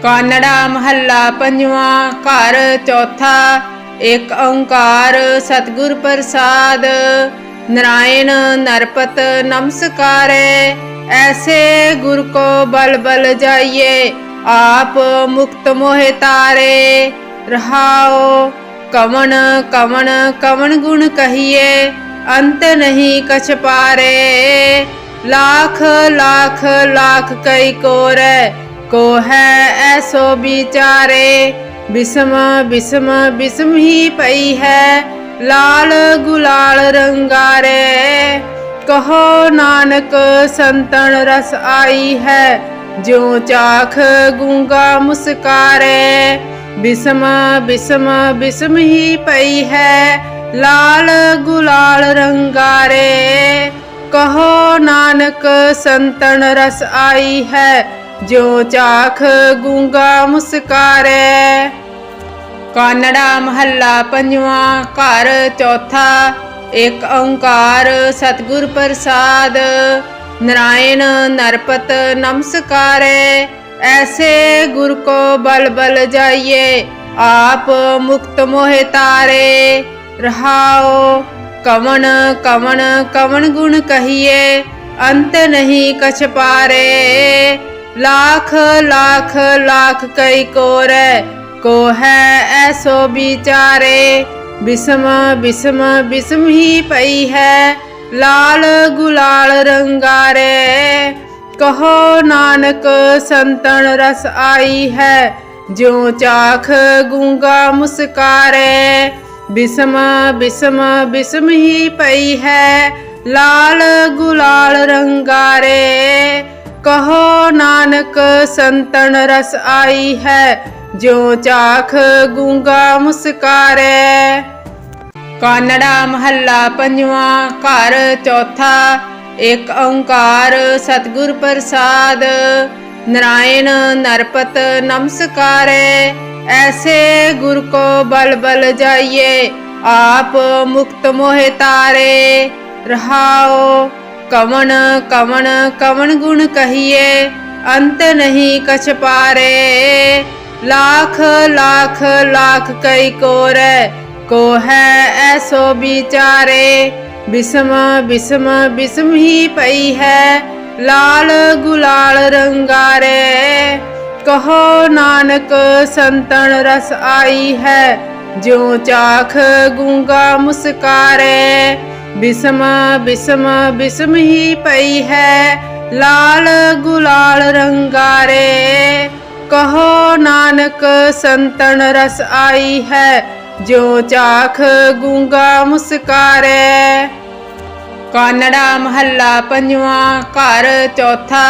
ਕਾਨੜਾ ਮਹੱਲਾ ਪੰਜਵਾਂ। ਘਰ ਚੌਥਾ। ਇੱਕ ਓੰਕਾਰ ਸਤਿਗੁਰ ਪ੍ਰਸਾਦ। नारायण नरपत नमस्कारे। ऐसे गुर को बल बल जाइए, आप मुक्त मोहे तारे। रहाओ कवन कवन कवन गुण कहिए, अंत नहीं कछ पारे। लाख लाख लाख कई कोर, को है ऐसो विचारे। बिसम बिसम बिसम ही पई है, लाल गुलाल रंगारे। कहो नानक संतन रस आई है, जो चाख गूंगा मुस्कारे। बिसम बिसम बिसम ही पई है, लाल गुलाल रंगारे। कहो नानक संतन रस आई है, जो चाख गूंगा मुस्कारे। कानड़ा महला पंजवां। घर चौथा। एक ओंकार सतगुर प्रसाद। नारायण नरपत नमस्कारे। ऐसे गुर को बल बल जाइए, आप मुक्त मोहे तारे। रहाओ कवन कवन कवन गुण कहिए, अंत नहीं कछ पारे। लाख लाख लाख कई कोर, को है ऐसो विचारे। बिसम बिसम बिसम ही पई है, लाल गुलाल रंगारे। कहो नानक संतन रस आई है, जो चाख गूंगा मुस्कारे। बिसम बिसम बिसम ही पई है, लाल गुलाल रंगारे। कहो नानक संतन रस आई है, जो चाख गूंगा मुस्कारे। कानड़ा महला पंजवां। घर चौथा। एक ओंकार सतगुर प्रसाद। नारायण नरपत नमस्कारे। ऐसे गुर को बल बल जाइए, आप मुक्त मोहे तारे। रहाओ कवन कवन कवन गुण कहिए, अंत नहीं कछ पारे। लाख लाख लाख कई कोर, को है ऐसो विचारे। बिसम बिसम बिसम ही पई है, लाल गुलाल रंगारे। कहो नानक संतन रस आई है, जो चाख गूंगा मुस्कारे। बिसम बिसम बिसम ही पई है, लाल गुलाल रंगारे। कहो नानक संतन रस आई है, जो चाख गूंगा मुस्कारे। कानड़ा महला पंजवां। घर चौथा।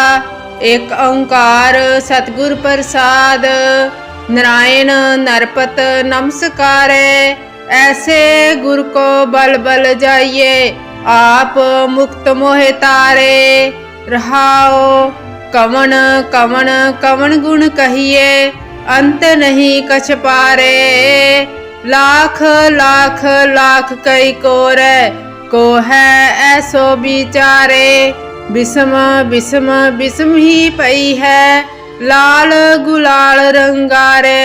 एक ओंकार सतगुर प्रसाद। नारायण नरपत नमस्कारे। ऐसे गुर को बल बल जाइए, आप मुक्त मोहे तारे। रहाओ कवन कवन कवन गुण कहिए, अंत नहीं कछ पारे। लाख लाख लाख कई कोर, को है ऐसो विचारे। बिसम बिसम बिसम ही पई है, लाल गुलाल रंगारे।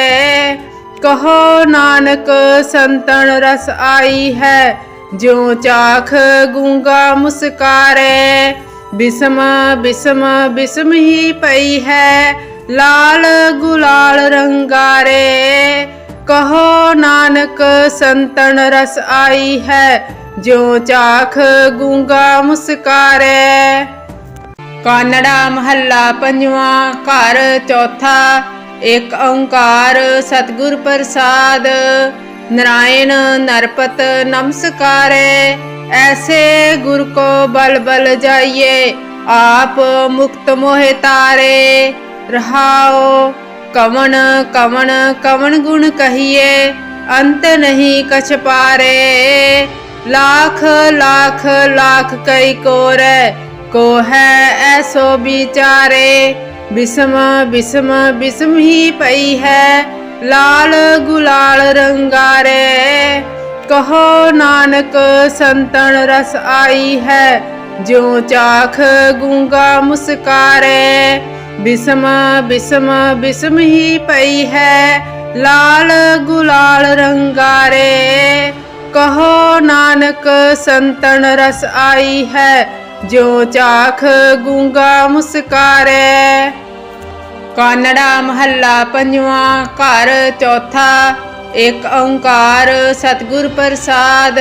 कहो नानक संतन रस आई है, जो चाख गूंगा मुस्कारे। बिसम बिसम बिसम ही पई है, लाल गुलाल रंगारे। कहो नानक संतन रस आई है, जो चाख गूंगा मुस्कारे। कानड़ा महला पंजवां। घर चौथा। एक ओंकार सतगुर प्रसाद। नारायण नरपत नमस्कारे। ऐसे गुर को बल बल जाइए, आप मुक्त मोहे तारे। रहाओ कवन कवन कवन गुण कहिए, अंत नहीं कछ पारे। लाख लाख लाख कई कोर, को है ऐसो विचारे। बिसम बिसम बिसम ही पई है, लाल गुलाल रंगारे। कहो नानक संतन रस आई है, जो चाख गूंगा मुस्कारे। बिसम बिसम बिसम ही पई है, लाल गुलाल रंगारे। कहो नानक संतन रस आई है, जो चाख गूंगा मुस्कारे। कानड़ा महला पंजवा घर चौथा। एक ओंकार सतगुर प्रसाद,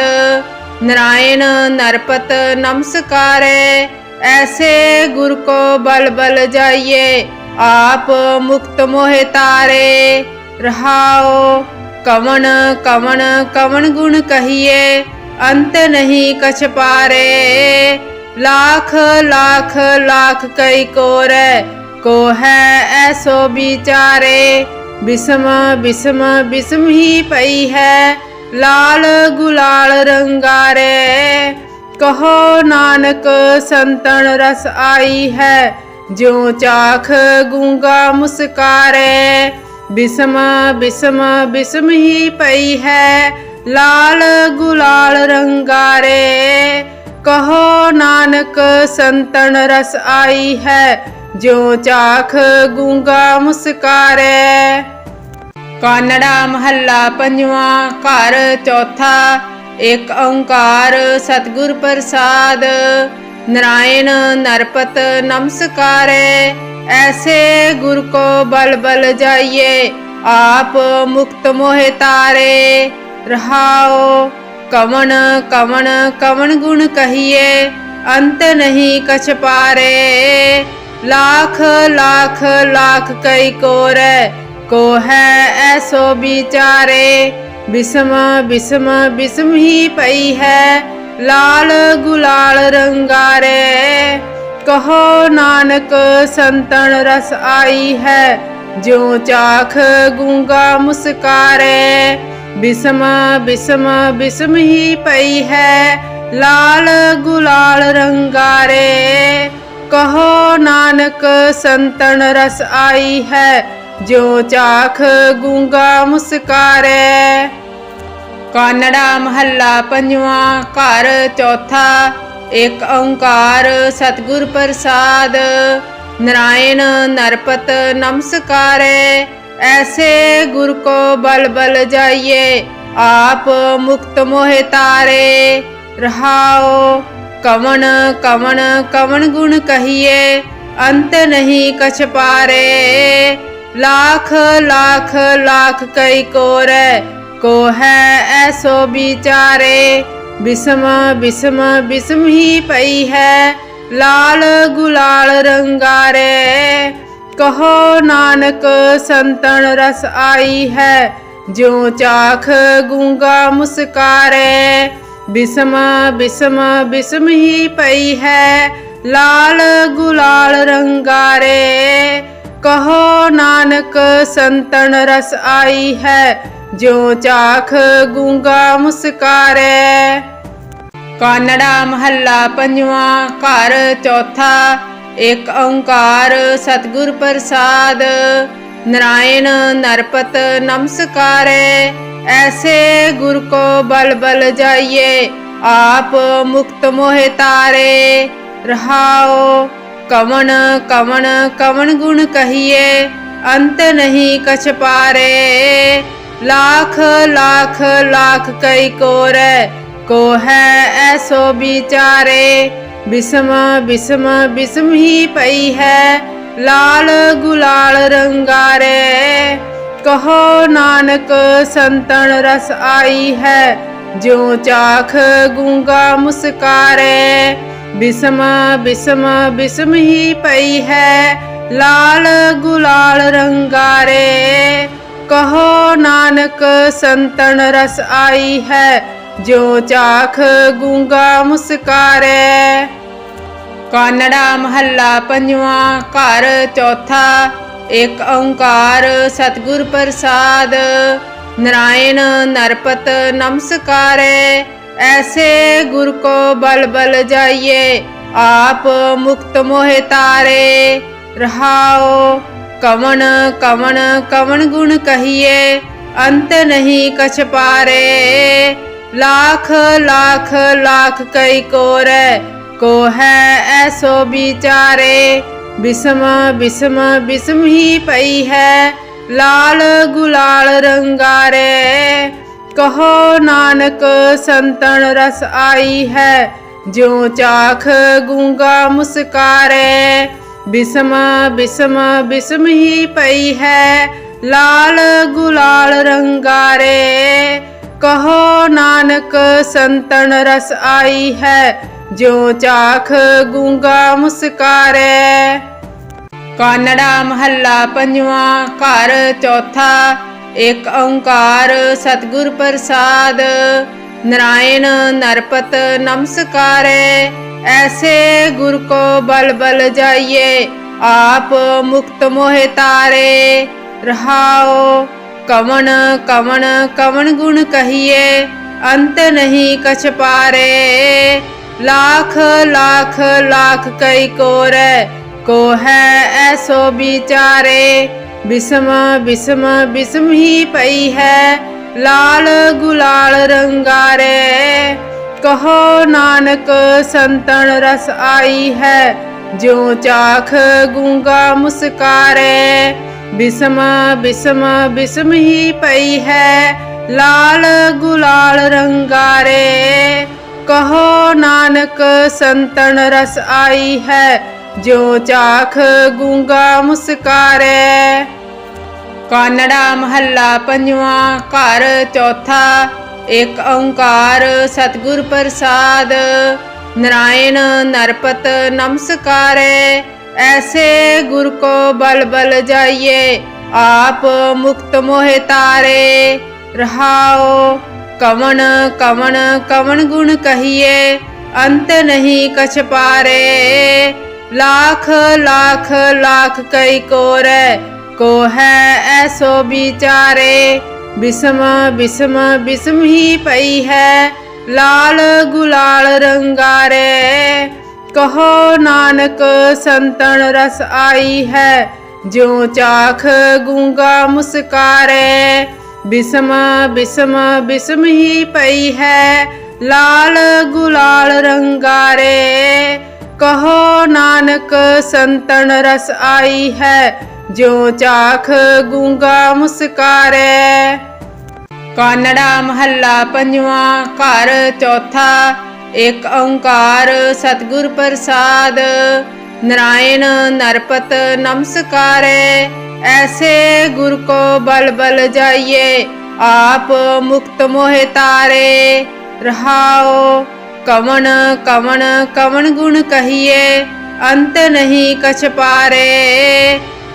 नारायण नरपत नमस्कारे। ऐसे गुर को बल बल जाइए, आप मुक्त मोहे तारे। रहाओ कवन कवन कवन गुण कहिए, अंत नहीं कछ पारे। लाख लाख लाख कई कोरे, को है ऐसो बिचारे। बिसम बिसम बिसम ही पई है, लाल गुलाल रंगारे। कहो नानक संतन रस आई है, जो चाख गूंगा मुस्कारे। बिसम बिसम बिसम ही पई है, लाल गुलाल रंगारे। कहो नानक संतन रस आई है, जो चाख गूंगा मुस्कारे। कानड़ा महला पंजवा घर चौथा। एक ओंकार सतगुर प्रसाद, नारायण नरपत नमस्कारे। ऐसे गुर को बल बल जाइए, आप मुक्त मोहे तारे। रहाओ कवन कवन कवन गुण कहिए, अंत नहीं कछ पारे। लाख लाख लाख कई कोरे, को है ऐसो बिचारे। बिसम बिसम बिसम ही पई है, लाल गुलाल रंगारे। कहो नानक संतन रस आई है, जो चाख गूंगा मुस्कारे। बिसम बिसम बिसम ही पई है, लाल गुलाल रंगारे। कहो नानक संतन रस आई है, जो चाख गूंगा मुस्कारे। कानड़ा महला पंजवा घर चौथा। एक ओंकार सतगुर प्रसाद, नारायण नरपत नमस्कारे। ऐसे गुर को बल बल जाइए, आप मुक्त मोहे तारे। रहाओ कवन कवन कवन गुण कहिए, अंत नहीं कछ पारे। लाख लाख लाख कई कोरे, को है ऐसो बिचारे। बिसम बिसम बिसम ही पई है, लाल गुलाल रंगारे। कहो नानक संतन रस आई है, जो चाख गूंगा मुस्कारे। बिसम बिसम बिसम ही पई है, लाल गुलाल रंगारे। कहो नानक संतन रस आई है, जो चाख गूंगा मुस्कारे। कानड़ा महला पंजवा घर चौथा। एक ओंकार सतगुर प्रसाद, नारायण नरपत नमस्कारे। ऐसे गुर को बल बल जाइए, आप मुक्त मोहे तारे। रहाओ कवन कवन कवन गुण कहिए, अंत नहीं कछ पारे। लाख लाख लाख कई कोरे, को है ऐसो बिचारे। बिसम बिसम बिसम ही पई है, लाल गुलाल रंगारे। कहो नानक संतन रस आई है, जो चाख गूंगा मुस्कारे। बिसम बिसम बिसम ही पई है, लाल गुलाल रंगारे। कहो नानक संतन रस आई है, जो चाख गूंगा मुस्कारे। कानड़ा महला पंजवा घर चौथा। एक ओंकार सतगुर प्रसाद, नारायण नरपत नमस्कारे। ऐसे गुर को बल बल जाइए, आप मुक्त मोहे तारे। रहाओ कवन कवन कवन गुण कहिए, अंत नहीं कछ पारे। लाख लाख लाख कई कोरे, को है ऐसो बिचारे। बिसम बिसम बिसम ही पई है, लाल गुलाल रंगारे। कहो नानक संतन रस आई है, ज्यों चाख गूंगा मुस्कारे। बिसम बिसम बिसम ही पई है, लाल गुलाल रंगारे। कहो नानक संतन रस आई है, ज्यों चाख गूंगा मुस्कारे। कानड़ा महला पंजवा घर चौथा। एक ओंकार सतगुर प्रसाद, नारायण नरपत नमस्कारे। ऐसे गुर को बल बल जाइए, आप मुक्त मोहे तारे। रहाओ कवन कवन कवन गुण कहिए, अंत नहीं कछ पारे। लाख लाख लाख कई कोरै, को है ऐसो बिचारे। बिसम बिसम बिसम ही पई है, लाल गुलाल रंगारे। कहो नानक संतन रस आई है, ज्यों चाख गूंगा मुस्कारे। बिसम बिसम बिसम ही पई है, लाल गुलाल रंगारे। कहो नानक संतन रस आई है, ज्यों चाख गूंगा मुस्कारे। कानड़ा महला पंजवा घर चौथा। एक ओंकार सतगुर प्रसाद, नारायण नरपत नमस्कारे। ऐसे गुर को बल बल जाइए, आप मुक्त मोहे तारे। रहाओ कवन कवन कवन गुण कहिए, अंत नहीं कछ पारे। लाख लाख लाख कई कोरै, को है ऐसो बिचारे। बिसम बिसम बिसम ही पई है, लाल गुलाल रंगारे। कहो नानक संतन रस आई है, ज्यों चाख गूंगा मुस्कारे। बिसम बिसम बिसम ही पई है, लाल गुलाल रंगारे। कहो नानक संतन रस आई है, ज्यों चाख गूंगा मुस्कारे। कानड़ा महला पंजवा घर चौथा। एक ओंकार सतगुर प्रसाद, नारायण नरपत नमस्कारे। ऐसे गुर को बल बल जाइए, आप मुक्त मोहे तारे। रहाओ कवन कवन कवन गुण कहिए, अंत नहीं कछ पारे।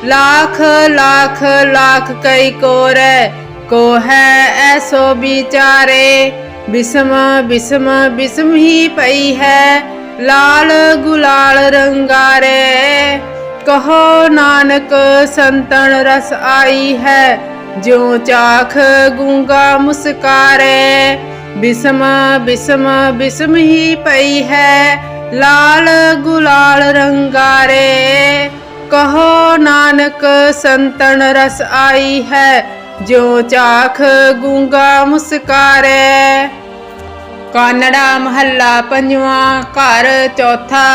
लाख लाख लाख कई कोरै, को है ऐसो बिचारे। बिसम बिसम बिसम ही पई है, लाल गुलाल रंगारे। कहो नानक संतन रस आई है, ज्यों चाख गूंगा मुस्कारे। बिसम बिसम बिसम ही पई है, लाल गुलाल रंगारे। कहो नानक संतन रस आई है, ज्यों चाख गूंगा मुस्कारे। कानड़ा महला पंजवा घर चौथा।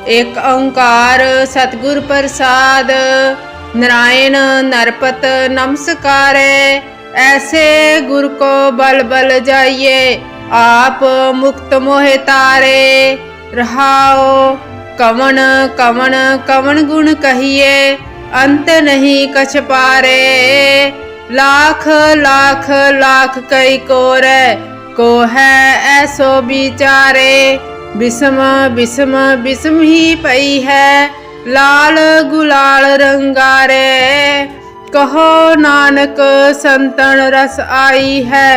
एक ओंकार सतगुर प्रसाद, नारायण नरपत नमस्कारे। ऐसे गुर को बल बल जाइए, आप मुक्त मोहे तारे। रहाओ कवन कवन कवन गुण कहिए, अंत नहीं कछ पारे। लाख लाख लाख कई कोरै, को है ऐसो बिचारे। बिसम बिसम बिसम ही पई है, लाल गुलाल रंगारे। कहो नानक संतन रस आई है,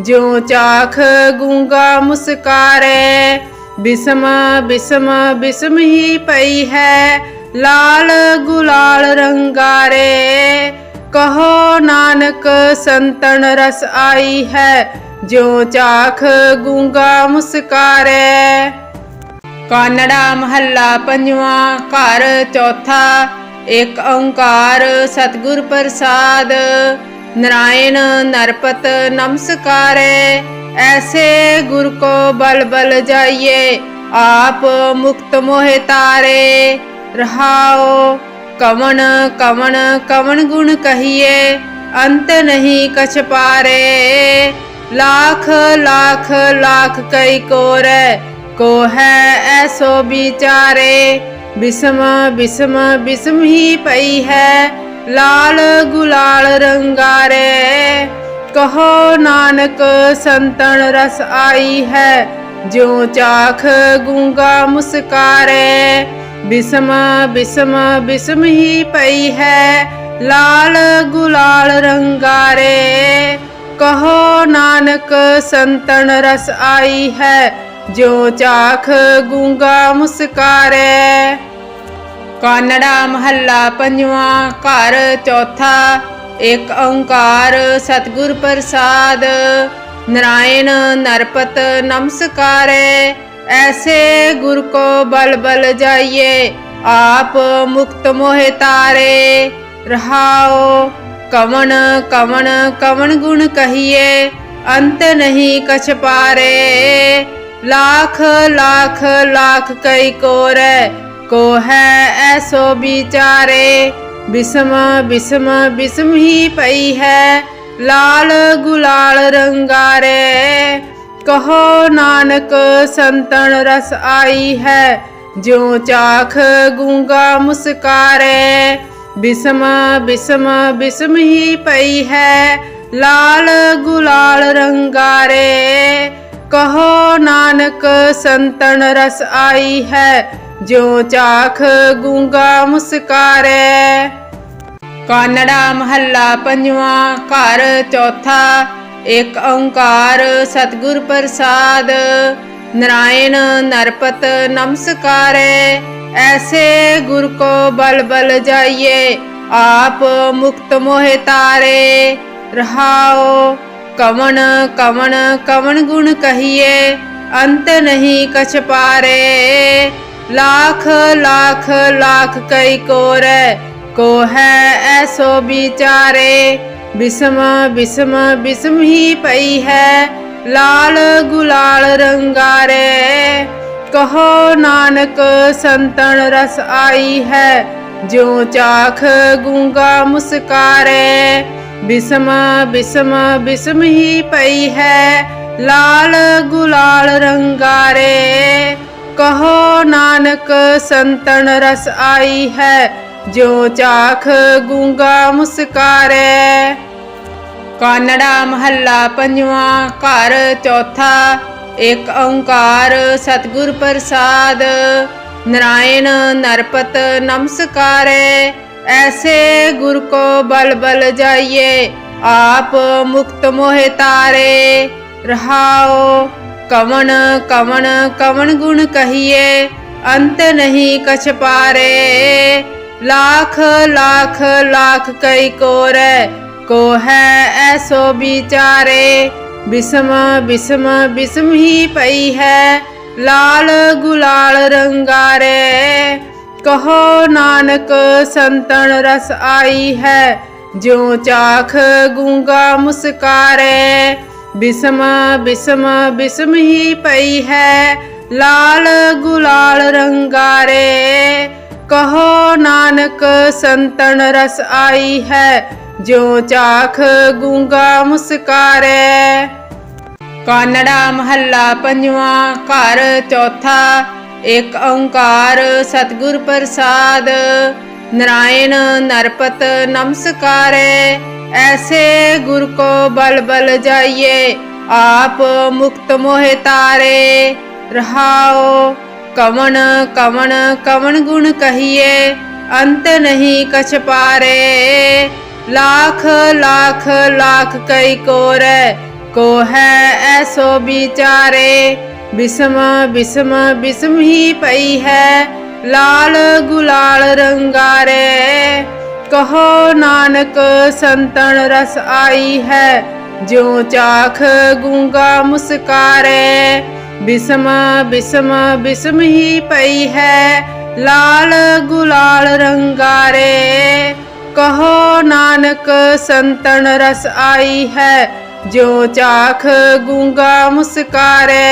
ज्यों चाख गूंगा मुस्कारे। बिसम बिसम बिसम ही पई है, लाल गुलाल रंगारे। कहो नानक संतन रस आई है, ज्यों चाख गूंगा मुस्कारे। कानड़ा महला पंजवा घर चौथा। एक ओंकार सतगुर प्रसाद, नारायण नरपत नमस्कारे। ऐसे गुर को बल बल जाइए, आप मुक्त मोहे तारे। रहाओ कवन कवन कवन गुण कहिए अंत नहीं कछ पारे। लाख लाख लाख कई कोरै को है ऐसो विचारे। बिसम बिसम बिसम ही पई है लाल गुलाल रंगारे। कहो नानक संतन रस आई है ज्यों चाख गूंगा मुस्कारे। बिसम बिसम बिसम ही पई है लाल गुलाल रंगारे। कहो नानक संतन रस आई है ज्यों चाख गूंगा मुस्कारे। कानड़ा महला पंजवा घर चौथा। एक ओंकार सतगुर प्रसाद नारायण नरपत नमस्कारे। ऐसे गुर को बल बल जाइए आप मुक्त मोहे तारे। रहाओ कवन कवन कवन गुण कहिए अंत नहीं कछ पारे। लाख लाख लाख कई कोरै को है ऐसो विचारे। बिसम बिसम बिसम ही पई है लाल गुलाल रंगारे। कहो नानक संतन रस आई है ज्यों चाख गूंगा मुस्कारे। बिसम बिसम बिसम ही पई है लाल गुलाल रंगारे। कहो नानक संतन रस आई है ज्यों चाख गूंगा मुस्कारे। कानड़ा महला पंजवा घर चौथा। एक ओंकार सतगुर प्रसाद नारायण नरपत नमस्कारे। ऐसे गुर को बल बल जाइए आप मुक्त मोहे तारे। रहाओ कवन कवन कवन गुण कहिए अंत नहीं कछ पारे। लाख लाख लाख कई कोरै को है ऐसो विचारे। बिसम बिसम बिसम ही पई है लाल गुलाल रंगारे। कहो नानक संतन रस आई है ज्यों चाख गूंगा मुस्कारे। बिसम बिसम बिसम ही पई है लाल गुलाल रंगारे। कहो नानक संतन रस आई है ज्यों चाख गूंगा मुस्कारे। कानड़ा महला पंजवा घर चौथा। एक ओंकार सतगुर प्रसाद नारायण नरपत नमस्कारे। ऐसे गुर को बल बल जाइए आप मुक्त मोहे तारे। रहाओ कवन कवन कवन गुण कहिए अंत नहीं कछ पारे। लाख लाख लाख कई कोरै को है ऐसो विचारे। बिसम बिसम बिसम ही पई है लाल गुलाल रंगारे। कहो नानक संतन रस आई है ज्यों चाख गूंगा मुस्कारे। बिसम बिसम बिसम ही पई है लाल गुलाल रंगारे। कहो नानक संतन रस आई है ज्यों चाख गूंगा मुस्कारे। कानड़ा महला पंजवा घर चौथा। एक ओंकार सतगुर प्रसाद नारायण नरपत नमस्कारे। ऐसे गुर को बल बल जाइए आप मुक्त मोहे तारे। रहाओ कवन कवन कवन गुण कहिए अंत नहीं कछ पारे। लाख लाख लाख कई कोरै को है ऐसो विचारे। बिसम बिसम बिसम ही पई है लाल गुलाल रंगारे। कहो नानक संतन रस आई है ज्यों चाख गूंगा मुस्कारे। बिसम बिसम बिसम ही पई है लाल गुलाल रंगारे। कहो नानक संतन रस आई है ज्यों चाख गूंगा मुस्कारे।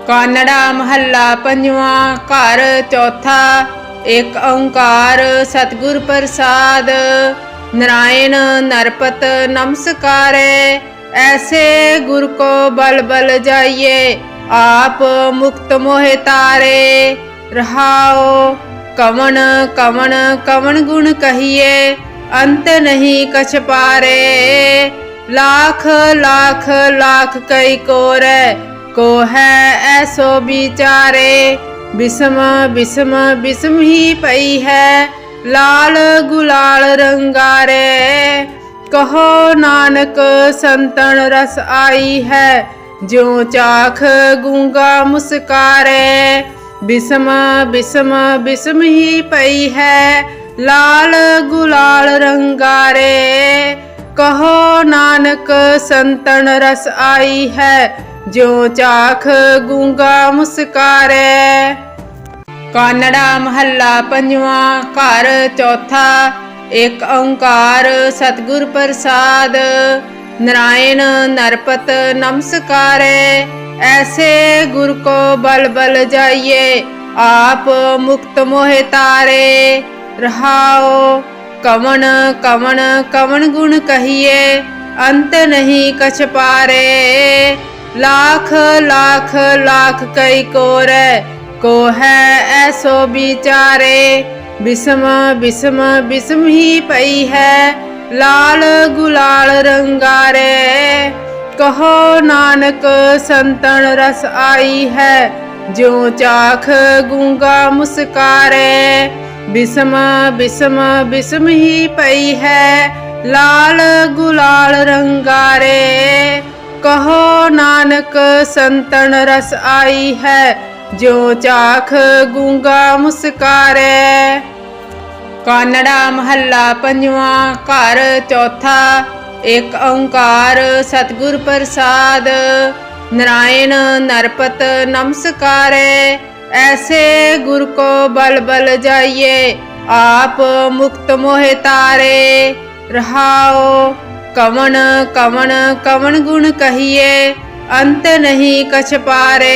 कानड़ा महला पंजवा घर चौथा। एक ओंकार सतगुर प्रसाद। नारायण नरपत नमस्कारे, ऐसे गुर को बल बल जाइए, आप मुक्त मोहे तारे। रहाओ कवन कवन कवन गुण कहिए, अंत नहीं कछ पारे। लाख लाख लाख कई कोरै, को है ऐसो बिचारे। बिसम बिसम बिसम ही पई है, लाल गुलाल रंगारे। कहो नानक संतन रस आई है, ज्यों चाख गूंगा मुस्कारे। बिसम बिसम बिसम ही पई है, लाल गुलाल रंगारे। कहो नानक संतन रस आई है, ज्यों चाख गूंगा मुस्कारे। कानड़ा महला पंजवा, घर चौथा। एक ओंकार सतगुर प्रसाद। नारायण नरपत नमस्कारे, ऐसे गुर को बल बल जाइए, आप मुक्त मोहे तारे। रहाओ कवन कवन कवन गुण कहिए, अंत नहीं कछ पारे। लाख लाख लाख कई कोरै, को है ऐसो बिचारे। बिसम बिसम बिसम ही पई है, लाल गुलाल रंगारे। कहो नानक संतन रस आई है, ज्यों चाख गूंगा मुस्कारे। बिसम बिसम बिसम ही पई है, लाल गुलाल रंगारे। कहो नानक संतन रस आई है, ज्यों चाख गूंगा मुस्कारे। कानड़ा महला पंजवा, घर चौथा। एक ओंकार सतगुर प्रसाद। नारायण नरपत नमस्कारे, ऐसे गुर को बल बल जाइए, आप मुक्त मोहे तारे। रहाओ कवन कवन कवन गुण कहिए, अंत नहीं कछ पारे।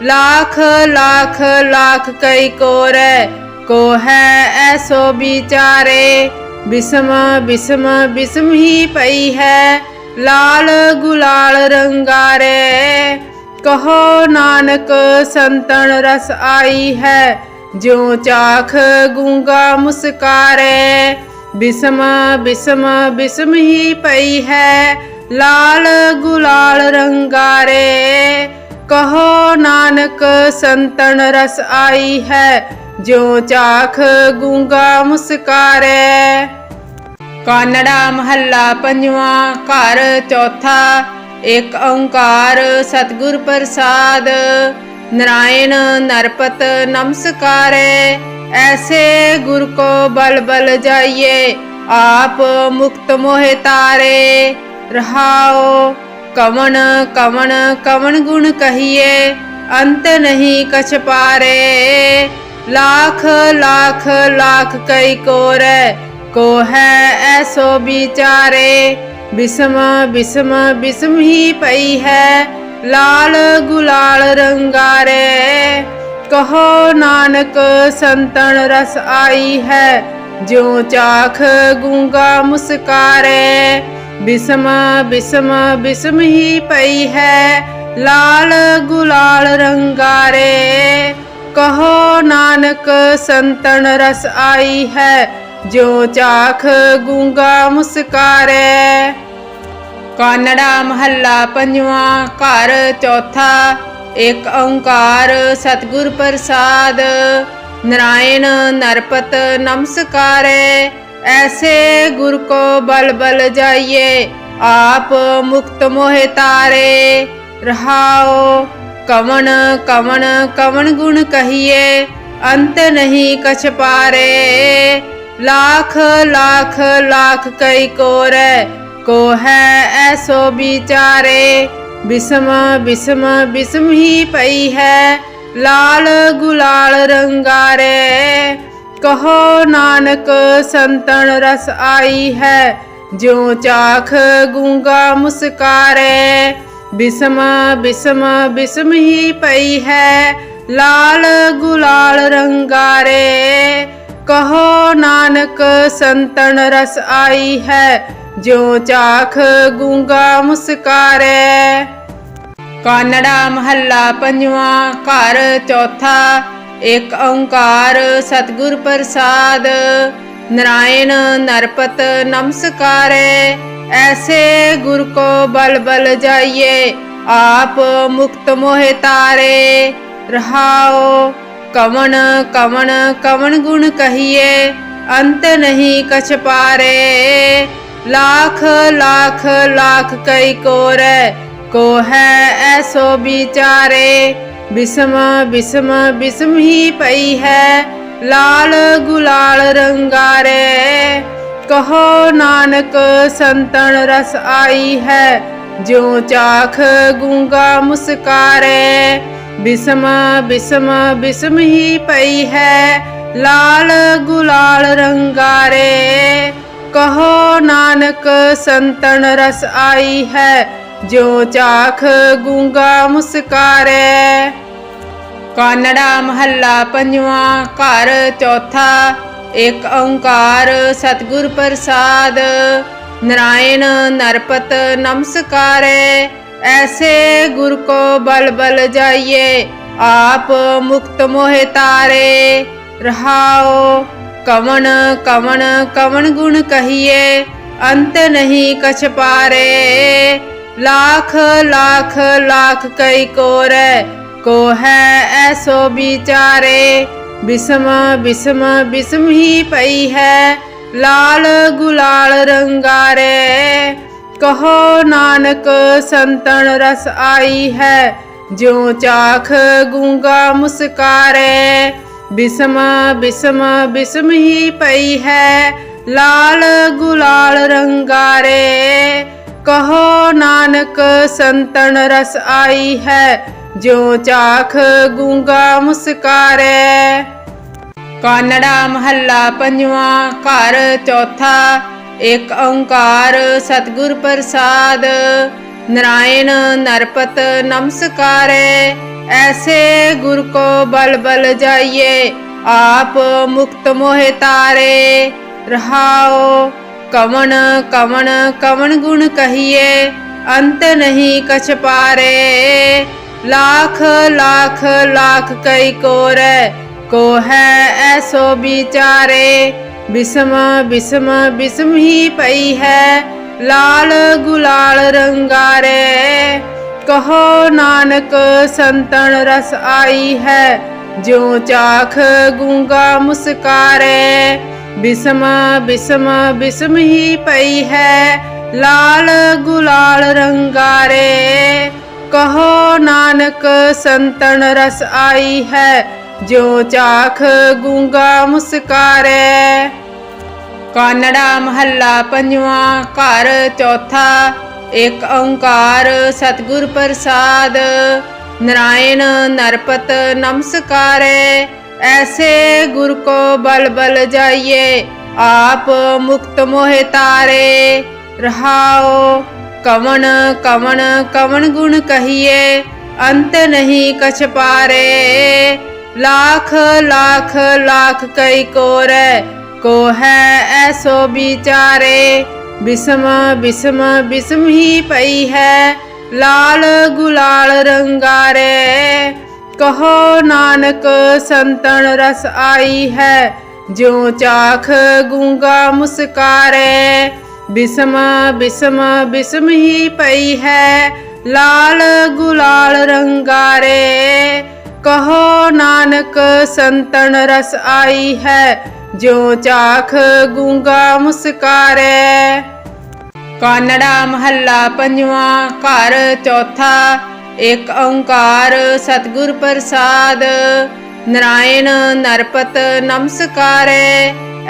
लाख लाख लाख कई कोरै, को है ऐसो बिचारे। बिसम बिसम बिसम ही पई है, लाल गुलाल रंगारे। कहो नानक संतन रस आई है, ज्यों चाख गूंगा मुस्कारे। बिसम बिसम बिसम ही पई है, लाल गुलाल रंगारे। कहो नानक संतन रस आई है, ज्यों चाख गूंगा मुस्कारे। कानड़ा महला पंजवा, घर चौथा। एक ओंकार सतगुर प्रसाद। नारायण नरपत नमस्कारे, ऐसे गुर को बल बल जाइए, आप मुक्त मोहे तारे। रहाओ कवन कवन कवन गुण कहिए, अंत नहीं कछ पारे। लाख लाख लाख कई कोरै, को है ऐसो बिचारे। बिसम बिसम बिसम ही पई है, लाल गुलाल रंगारे। कहो नानक संतन रस आई है, ज्यों चाख गूंगा मुस्कारे। बिसम बिसम बिसम ही पई है, लाल गुलाल रंगारे। कहो नानक संतन रस आई है, ज्यों चाख गूंगा मुस्कारे। कानड़ा महला पंजवा, घर चौथा। एक ओंकार सतगुर प्रसाद। नारायण नरपत नमस्कारे, ऐसे गुर को बल बल जाइए, आप मुक्त मोहे तारे। रहाओ कवन कवन कवन गुण कहिए, अंत नहीं कछ पारे। लाख लाख लाख कई कोरै, को है ऐसो बिचारे। बिसम बिसम बिसम ही पई है, लाल गुलाल रंगारे। कहो नानक संतन रस आई है, ज्यों चाख गूंगा मुस्कारे। बिसम बिसम बिसम ही पई है, लाल गुलाल रंगारे। कहो नानक संतन रस आई है, ज्यों चाख गूंगा मुस्कारे। कानड़ा महला पंजवा घर चौथा। एक ओंकार सतगुर प्रसाद, नारायण नरपत नमस्कारे। ऐसे गुर को बल बल जाइए, आप मुक्त मोहे तारे। रहाओ कवन कवन कवन गुण कहिए, अंत नहीं कछ पारे। लाख लाख लाख कई कोरे, को है ऐसो विचारे। बिस्म बिस्म बिस्म ही पई है, लाल गुलाल रंगारे। कहो नानक संतन रस आई है, ज्यों चाख गूंगा मुस्कारे। बिस्म बिस्म बिस्म ही पई है, लाल गुलाल रंगारे। कहो नानक संतन रस आई है, ज्यों चाख गूंगा मुस्कारे। कानड़ा महला पंजवा घर चौथा। एक ओंकार सतगुर प्रसाद, नारायण नरपत नमस्कारे। ऐसे गुर को बल बल जाइए, आप मुक्त मोहे तारे। रहाओ कवन कवन कवन गुण कहिए, अंत नहीं कछ पारे। लाख लाख लाख कई कोरे, को है ऐसो विचारे। बिस्म बिस्म बिस्म ही पई है, लाल गुलाल रंगारे। कहो नानक संतन रस आई है, ज्यों चाख गूंगा मुस्कारे। बिस्म बिस्म बिस्म ही पई है, लाल गुलाल रंगारे। कहो नानक संतन रस आई है, ज्यों चाख गूंगा मुस्कारे। कानड़ा महला पंजवा घर चौथा। एक ओंकार सतगुर प्रसाद, नारायण नरपत नमस्कारे। ऐसे गुर को बल बल जाइए, आप मुक्त मोहे तारे। रहाओ कवन कवन कवन गुण कहिए, अंत नहीं कछ पारे। लाख लाख लाख कई कोरे, को है ऐसो विचारे। बिस्म बिस्म बिस्म ही पई है, लाल गुलाल रंगारे। कहो नानक संतन रस आई है, ज्यों चाख गूंगा मुस्कारे। बिस्म बिस्म बिस्म ही पई है, लाल गुलाल रंगारे। कहो नानक संतन रस आई है, ज्यों चाख गूंगा मुस्कारे। कानड़ा महला पंजवा घर चौथा। एक ओंकार सतगुर प्रसाद, नारायण नरपत नमस्कारे। ऐसे गुर को बल बल जाइए, आप मुक्त मोहे तारे। रहाओ कवन कवन कवन गुण कहिए, अंत नहीं कछ पारे। लाख लाख लाख कई कोरे, को है ऐसो विचारे। बिस्म बिस्म बिस्म ही पई है, लाल गुलाल रंगारे। कहो नानक संतन रस आई है, ज्यों चाख गूंगा मुस्कारे। बिस्म बिस्म बिस्म ही पई है, लाल गुलाल रंगारे। कहो नानक संतन रस आई है, ज्यों चाख गूंगा मुस्कारे। कानड़ा महला पंजवा घर चौथा। एक ओंकार सतगुर प्रसाद, नारायण नरपत नमस्कारे।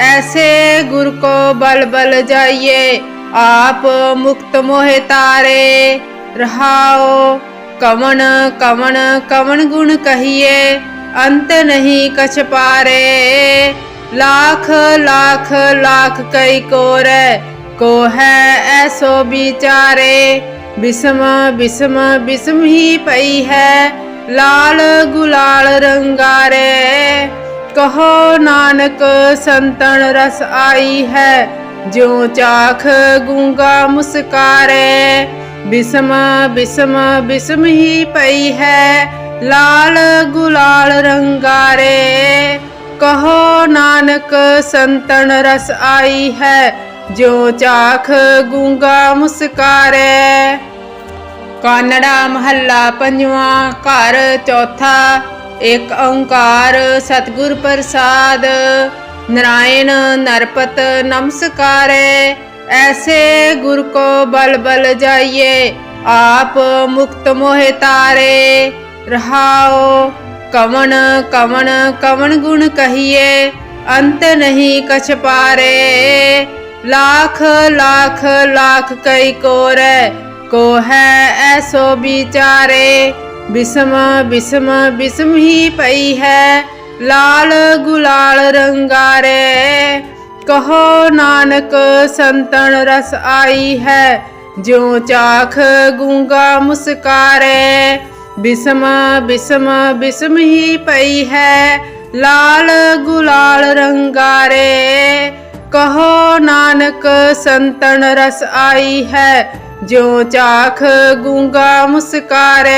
ऐसे गुर को बल बल जाइए, आप मुक्त मोहे तारे। रहाओ कवन कवन कवन गुण कहिए, अंत नहीं कछ पारे। लाख लाख लाख कई कोरे, को है ऐसो विचारे। बिस्म बिस्म बिस्म ही पई है, लाल गुलाल रंगारे। कहो नानक संतन रस आई है, ज्यों चाख गूंगा मुस्कारे। बिसम बिसम बिसम ही पई है, लाल गुलाल रंगारे। कहो नानक संतन रस आई है, ज्यों चाख गूंगा मुस्कारे। कानड़ा महला पंजवा घर चौथा। एक ओंकार सतगुर प्रसाद, नारायण नरपत नमस्कारे। ऐसे गुर को बल बल जाइए, आप मुक्त मोहे तारे। रहाओ कवन कवन कवन गुण कहिए, अंत नहीं कछ पारे। लाख लाख लाख कई कोरै, को है ऐसो बिचारे। बिसम बिसम बिसम ही पई है, लाल गुलाल रंगारे। कहो नानक संतन रस आई है, ज्यों चाख गूंगा मुस्कारे। बिसम बिसम बिसम ही पई है, लाल गुलाल रंगारे। कहो नानक संतन रस आई है, ज्यों चाख गूंगा मुस्कारे।